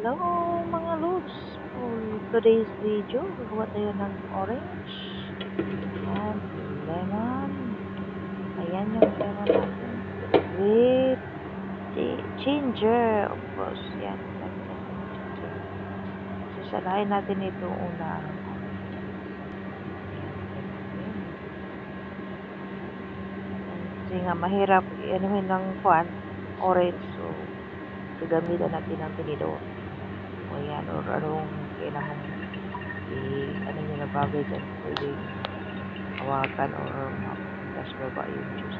Hello mga lods! For today's video, gagawa tayo ng orange and lemon. Ayan yung lemon natin. With ginger, of course. Yan. Sasalain natin ito una. Kasi nga mahirap inumin ng orange. So, gagamitan natin ng tinidor. O yan, or anong kailangan ano nyo na bagay dyan, pwede hawakan or makas baba yung juice.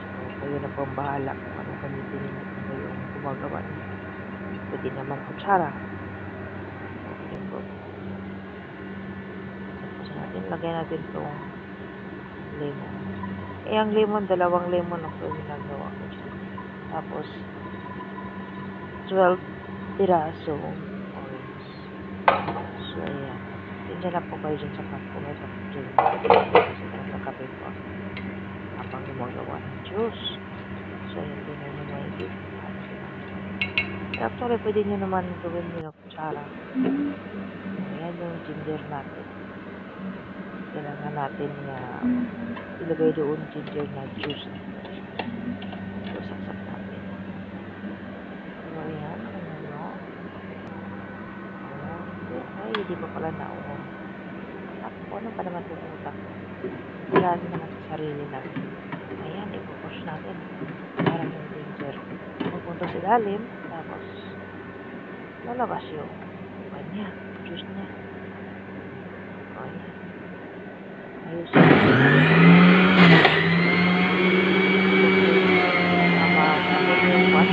So, kayo na pong bahala kung anong gamitin nyo kung kayong gumagawa nyo. Pwede naman kutsara. Okay po. Tapos natin, lagay natin itong lemon. Ang lemon, dalawang lemon ang pwede nagawa ko dyan. Tapos, 12 piraso orange. So, ayan. Tingnan na po kayo dyan sa cup ko. May cup dyan. Kasi sa kape po. Habang gumagawa ng juice. So, ayan. Tingnan nyo may juice. Actually, pwede nyo naman gawin nyo na kutsara. Ayan yung ginger natin. Kailangan natin na ilagay doon ginger na juice. So, saksak natin. So, ayan. Ay, hindi pa pala nauon. Ano pa naman pupunta ko? Wala naman sa sarili natin. Ayan, ipupush natin. Parang yung ginger. Pupunta sa ilalim. Tapos, lalabas yung kanya. Juice niya. O, ayan. Ayusin. Tama yung one.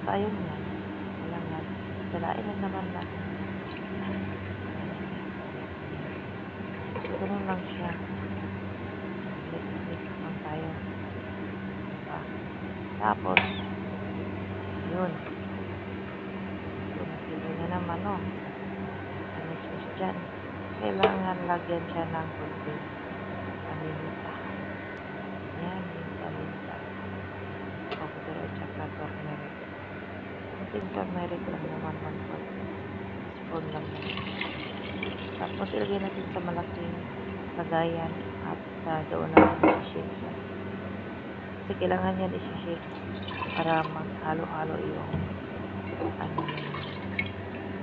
Tayo niya. Kailangan dalain na naman natin. So, ganun lang siya. Mix lang tayo. Diba? Tapos, yun. Tumagilo na naman, no? Mix dyan. Kailangan lagyan siya ng kunting paminta. Yan, yung paminta. Powder at saka turmeric. Kunting turmeric lang naman, 1 spoon lang naman. Tapos ilagay natin sa malaking lagayan at doon natin i-shake siya. Kasi kailangan yan i-shake para maghalo-halo yung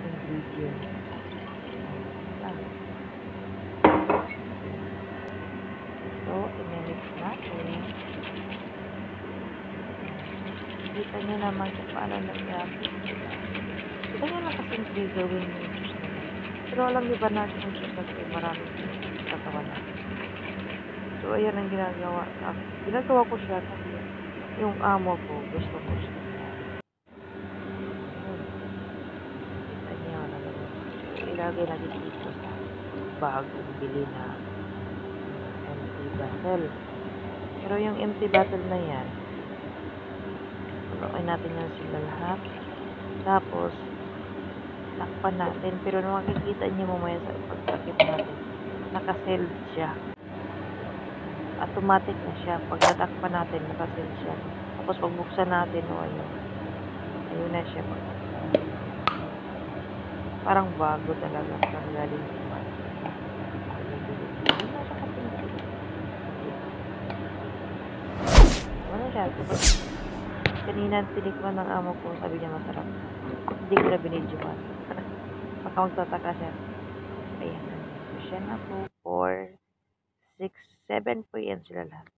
ingredient. So, i-mix natin. Kita nyo naman kung paano nagyari. Kita nyo lang kasing gawin yung juice na yan. Pero alam niyo ba natin yung juice kasi maraming katawan natin. So, ayan ang ginagawa. Ginagawa ko siya kasi yung amo ko gusto ko siya. Kita nyo na ilagay natin dito sa bagong bili na empty bottle. Pero yung empty bottle na yan, tuloy natin yan sila lahat. Tapos, takpan natin. Pero makikita nyo mamaya sa pagtakip natin, nakasealed siya. Automatic na siya. Pag natakpan natin, nakasealed siya. Tapos, pagbuksan natin, ayun na siya. Parang bago talaga. Parang galing siya. Ano siya? Kanina tinikman ng amo ko, sabi niya masarap. Hindi ko na binidyohan. Baka magtataka siya. Ayan. So, siya na po. 4, 6, 7 po yan sila lahat.